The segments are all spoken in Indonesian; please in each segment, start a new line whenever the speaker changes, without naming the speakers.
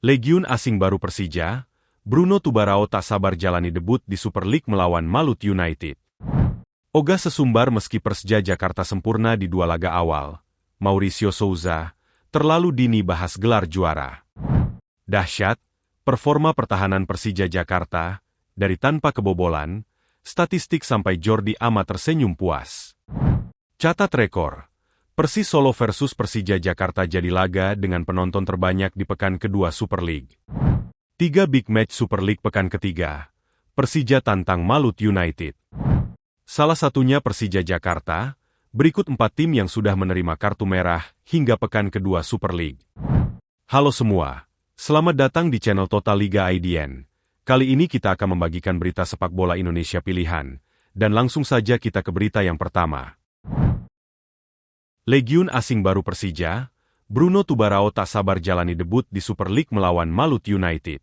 Legiun asing baru Persija, Bruno Tubarao tak sabar jalani debut di Super League melawan Malut United. Ogah sesumbar meski Persija Jakarta sempurna di dua laga awal. Mauricio Souza, terlalu dini bahas gelar juara. Dahsyat, performa pertahanan Persija Jakarta, dari tanpa kebobolan, statistik sampai Jordi Amat tersenyum puas. Catat rekor, Persis Solo versus Persija Jakarta jadi laga dengan penonton terbanyak di pekan kedua Super League. 3 big match Super League pekan ketiga, Persija tantang Malut United. Salah satunya Persija Jakarta, berikut 4 tim yang sudah menerima kartu merah hingga pekan kedua Super League. Halo semua, selamat datang di channel Total Liga IDN. Kali ini kita akan membagikan berita sepak bola Indonesia pilihan, dan langsung saja kita ke berita yang pertama. Legiun asing baru Persija, Bruno Tubarao tak sabar jalani debut di Super League melawan Malut United.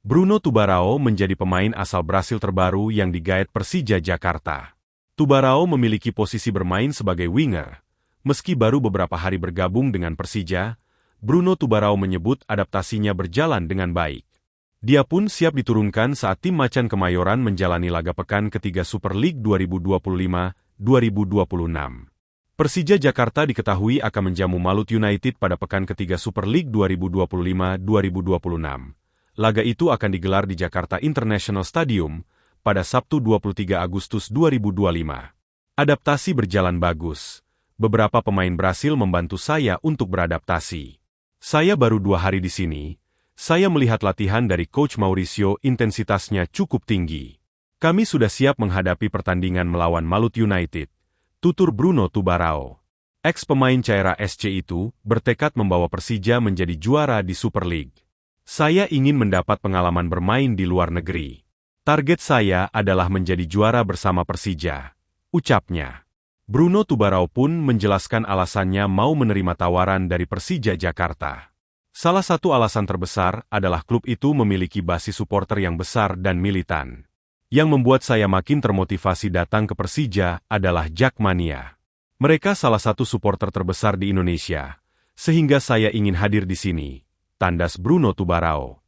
Bruno Tubarao menjadi pemain asal Brasil terbaru yang digaet Persija Jakarta. Tubarao memiliki posisi bermain sebagai winger. Meski baru beberapa hari bergabung dengan Persija, Bruno Tubarao menyebut adaptasinya berjalan dengan baik. Dia pun siap diturunkan saat tim Macan Kemayoran menjalani laga pekan ketiga Super League 2025-2026. Persija Jakarta diketahui akan menjamu Malut United pada pekan ketiga Super League 2025-2026. Laga itu akan digelar di Jakarta International Stadium pada Sabtu 23 Agustus 2025. Adaptasi berjalan bagus. Beberapa pemain Brasil membantu saya untuk beradaptasi. Saya baru 2 hari di sini. Saya melihat latihan dari Coach Mauricio, intensitasnya cukup tinggi. Kami sudah siap menghadapi pertandingan melawan Malut United, tutur Bruno Tubarao. Ex-pemain Caira SC itu bertekad membawa Persija menjadi juara di Super League. Saya ingin mendapat pengalaman bermain di luar negeri. Target saya adalah menjadi juara bersama Persija, ucapnya. Bruno Tubarao pun menjelaskan alasannya mau menerima tawaran dari Persija Jakarta. Salah satu alasan terbesar adalah klub itu memiliki basis supporter yang besar dan militan. Yang membuat saya makin termotivasi datang ke Persija adalah Jakmania. Mereka salah satu supporter terbesar di Indonesia, sehingga saya ingin hadir di sini, tandas Bruno Tubarao.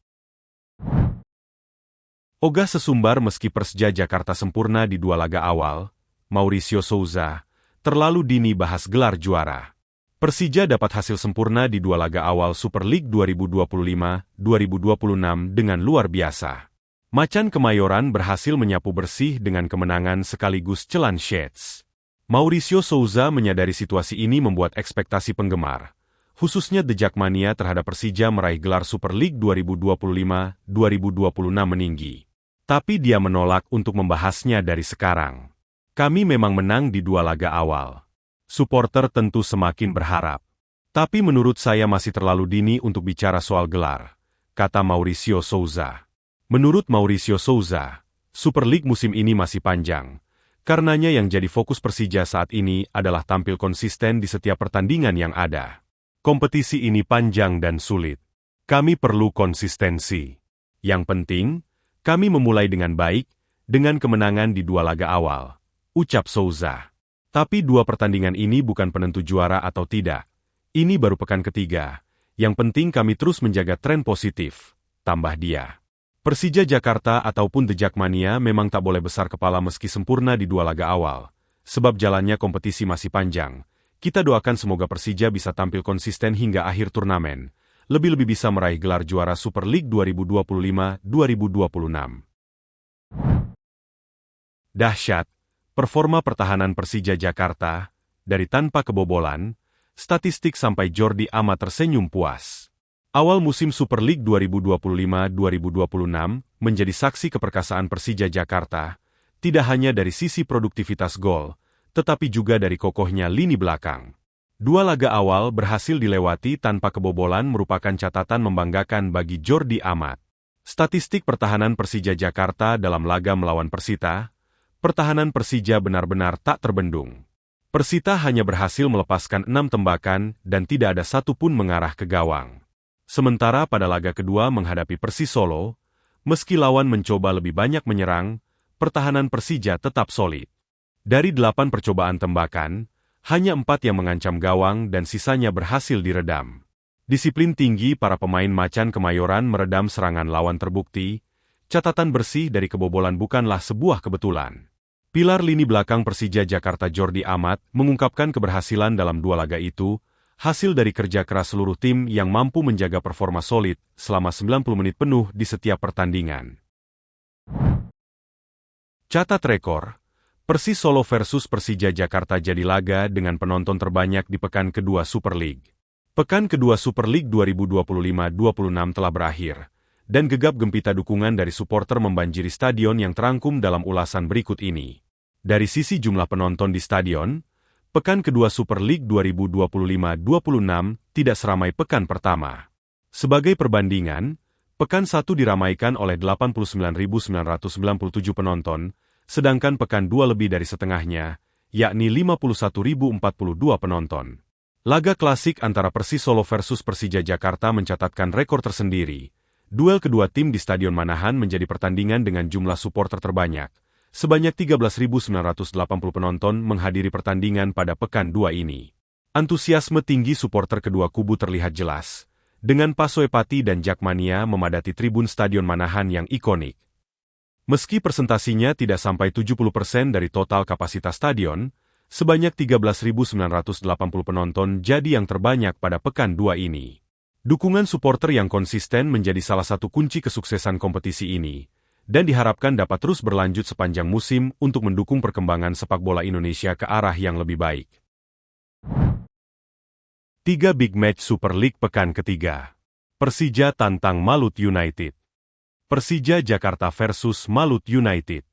Ogah sesumbar meski Persija Jakarta sempurna di dua laga awal, Mauricio Souza, terlalu dini bahas gelar juara. Persija dapat hasil sempurna di dua laga awal Super League 2025-2026 dengan luar biasa. Macan Kemayoran berhasil menyapu bersih dengan kemenangan sekaligus Celan Shades. Mauricio Souza menyadari situasi ini membuat ekspektasi penggemar, khususnya The Jakmania terhadap Persija meraih gelar Super League 2025-2026 meninggi. Tapi dia menolak untuk membahasnya dari sekarang. Kami memang menang di dua laga awal. Supporter tentu semakin berharap. Tapi menurut saya masih terlalu dini untuk bicara soal gelar, kata Mauricio Souza. Menurut Mauricio Souza, Super League musim ini masih panjang. Karenanya yang jadi fokus Persija saat ini adalah tampil konsisten di setiap pertandingan yang ada. Kompetisi ini panjang dan sulit. Kami perlu konsistensi. Yang penting, kami memulai dengan baik, dengan kemenangan di dua laga awal, ucap Souza. Tapi dua pertandingan ini bukan penentu juara atau tidak. Ini baru pekan ketiga. Yang penting kami terus menjaga tren positif, tambah dia. Persija Jakarta ataupun The Jakmania memang tak boleh besar kepala meski sempurna di dua laga awal. Sebab jalannya kompetisi masih panjang. Kita doakan semoga Persija bisa tampil konsisten hingga akhir turnamen. Lebih-lebih bisa meraih gelar juara Super League 2025-2026. Dahsyat, performa pertahanan Persija Jakarta, dari tanpa kebobolan, statistik sampai Jordi Amat tersenyum puas. Awal musim Super League 2025-2026 menjadi saksi keperkasaan Persija Jakarta, tidak hanya dari sisi produktivitas gol, tetapi juga dari kokohnya lini belakang. Dua laga awal berhasil dilewati tanpa kebobolan merupakan catatan membanggakan bagi Jordi Amat. Statistik pertahanan Persija Jakarta dalam laga melawan Persita, pertahanan Persija benar-benar tak terbendung. Persita hanya berhasil melepaskan 6 tembakan dan tidak ada satupun mengarah ke gawang. Sementara pada laga kedua menghadapi Persis Solo, meski lawan mencoba lebih banyak menyerang, pertahanan Persija tetap solid. Dari 8 percobaan tembakan, hanya 4 yang mengancam gawang dan sisanya berhasil diredam. Disiplin tinggi para pemain Macan Kemayoran meredam serangan lawan terbukti, catatan bersih dari kebobolan bukanlah sebuah kebetulan. Pilar lini belakang Persija Jakarta Jordi Amat mengungkapkan keberhasilan dalam dua laga itu, hasil dari kerja keras seluruh tim yang mampu menjaga performa solid selama 90 menit penuh di setiap pertandingan. Catat rekor, Persis Solo versus Persija Jakarta jadi laga dengan penonton terbanyak di pekan kedua Super League. Pekan kedua Super League 2025-26 telah berakhir, dan gegap gempita dukungan dari supporter membanjiri stadion yang terangkum dalam ulasan berikut ini. Dari sisi jumlah penonton di stadion, pekan kedua Super League 2025-26 tidak seramai pekan pertama. Sebagai perbandingan, pekan 1 diramaikan oleh 89.997 penonton, sedangkan pekan 2 lebih dari setengahnya, yakni 51.042 penonton. Laga klasik antara Persis Solo versus Persija Jakarta mencatatkan rekor tersendiri. Duel kedua tim di Stadion Manahan menjadi pertandingan dengan jumlah supporter terbanyak. Sebanyak 13.980 penonton menghadiri pertandingan pada pekan 2 ini. Antusiasme tinggi supporter kedua kubu terlihat jelas, dengan Paso Epati dan Jakmania memadati tribun Stadion Manahan yang ikonik. Meski persentasinya tidak sampai 70% dari total kapasitas stadion, sebanyak 13.980 penonton jadi yang terbanyak pada pekan 2 ini. Dukungan supporter yang konsisten menjadi salah satu kunci kesuksesan kompetisi ini, dan diharapkan dapat terus berlanjut sepanjang musim untuk mendukung perkembangan sepak bola Indonesia ke arah yang lebih baik. 3 Big Match Super League pekan ketiga. Persija tantang Malut United. Persija Jakarta versus Malut United.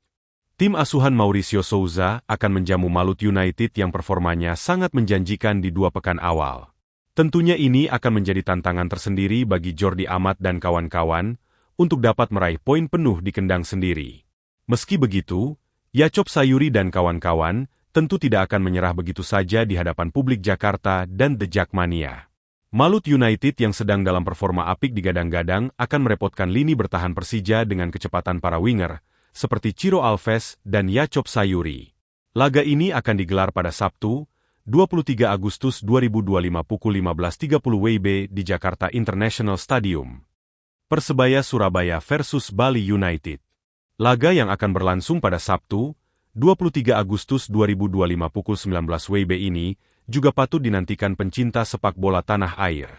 Tim asuhan Mauricio Souza akan menjamu Malut United yang performanya sangat menjanjikan di 2 pekan awal. Tentunya ini akan menjadi tantangan tersendiri bagi Jordi Amat dan kawan-kawan, untuk dapat meraih poin penuh di kandang sendiri. Meski begitu, Yacop Sayuri dan kawan-kawan tentu tidak akan menyerah begitu saja di hadapan publik Jakarta dan The Jakmania. Malut United yang sedang dalam performa apik digadang-gadang akan merepotkan lini bertahan Persija dengan kecepatan para winger, seperti Ciro Alves dan Yacop Sayuri. Laga ini akan digelar pada Sabtu, 23 Agustus 2025 pukul 15.30 WIB di Jakarta International Stadium. Persebaya Surabaya versus Bali United. Laga yang akan berlangsung pada Sabtu, 23 Agustus 2025 pukul 19 WIB ini, juga patut dinantikan pencinta sepak bola tanah air.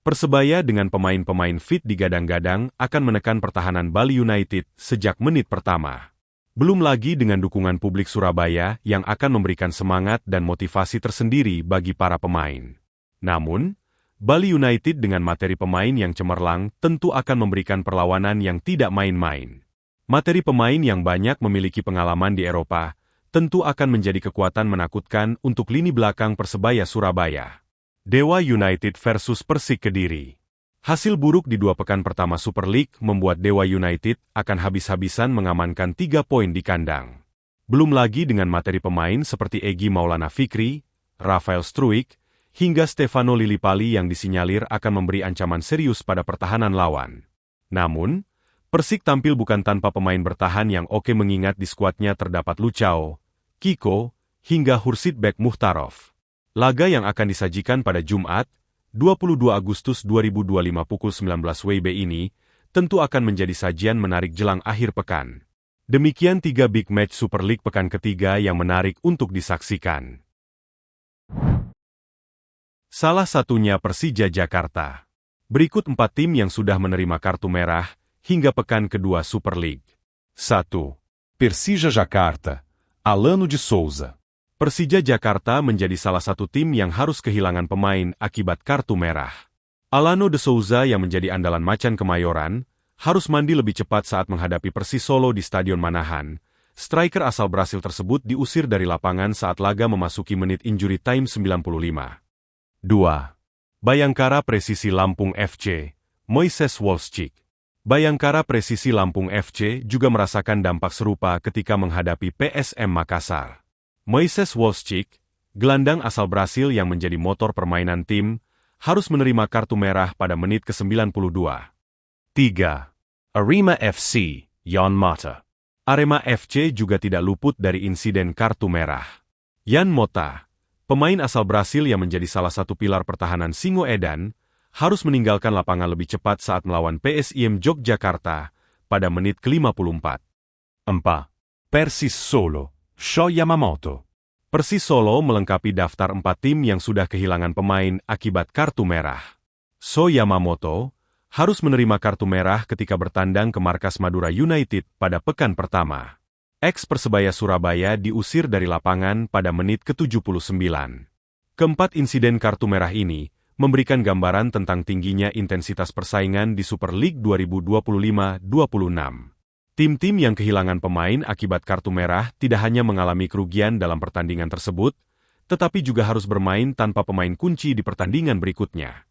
Persebaya dengan pemain-pemain fit digadang-gadang akan menekan pertahanan Bali United sejak menit pertama. Belum lagi dengan dukungan publik Surabaya yang akan memberikan semangat dan motivasi tersendiri bagi para pemain. Namun, Bali United dengan materi pemain yang cemerlang tentu akan memberikan perlawanan yang tidak main-main. Materi pemain yang banyak memiliki pengalaman di Eropa tentu akan menjadi kekuatan menakutkan untuk lini belakang Persebaya Surabaya. Dewa United versus Persik Kediri. Hasil buruk di 2 pekan pertama Super League membuat Dewa United akan habis-habisan mengamankan 3 poin di kandang. Belum lagi dengan materi pemain seperti Egy Maulana Fikri, Rafael Struijk, hingga Stefano Lillipali yang disinyalir akan memberi ancaman serius pada pertahanan lawan. Namun, Persik tampil bukan tanpa pemain bertahan yang oke mengingat di skuadnya terdapat Lucao, Kiko, hingga Hursid Bek Muhtarov. Laga yang akan disajikan pada Jumat, 22 Agustus 2025 pukul 19 WIB ini, tentu akan menjadi sajian menarik jelang akhir pekan. Demikian 3 Big Match Super League pekan ketiga yang menarik untuk disaksikan. Salah satunya Persija Jakarta. Berikut 4 tim yang sudah menerima kartu merah hingga pekan kedua Super League. 1. Persija Jakarta, Alano de Souza. Persija Jakarta menjadi salah satu tim yang harus kehilangan pemain akibat kartu merah. Alano de Souza yang menjadi andalan Macan Kemayoran, harus mandi lebih cepat saat menghadapi Persis Solo di Stadion Manahan. Striker asal Brasil tersebut diusir dari lapangan saat laga memasuki menit injury time 95. 2. Bayangkara Presisi Lampung FC, Moises Wolschik. Bayangkara Presisi Lampung FC juga merasakan dampak serupa ketika menghadapi PSM Makassar. Moises Wolschik, gelandang asal Brasil yang menjadi motor permainan tim, harus menerima kartu merah pada menit ke-92. 3. Arema FC, Jan Mota. Arema FC juga tidak luput dari insiden kartu merah. Jan Mota, pemain asal Brasil yang menjadi salah satu pilar pertahanan Singoedan, harus meninggalkan lapangan lebih cepat saat melawan PSIM Yogyakarta pada menit ke-54.
4. Persis Solo, Sho Yamamoto.
Persis Solo melengkapi daftar 4 tim yang sudah kehilangan pemain akibat kartu merah. Sho Yamamoto harus menerima kartu merah ketika bertandang ke markas Madura United pada pekan pertama. Ex-Persebaya Surabaya diusir dari lapangan pada menit ke-79. Keempat insiden kartu merah ini memberikan gambaran tentang tingginya intensitas persaingan di Super League 2025-26. Tim-tim yang kehilangan pemain akibat kartu merah tidak hanya mengalami kerugian dalam pertandingan tersebut, tetapi juga harus bermain tanpa pemain kunci di pertandingan berikutnya.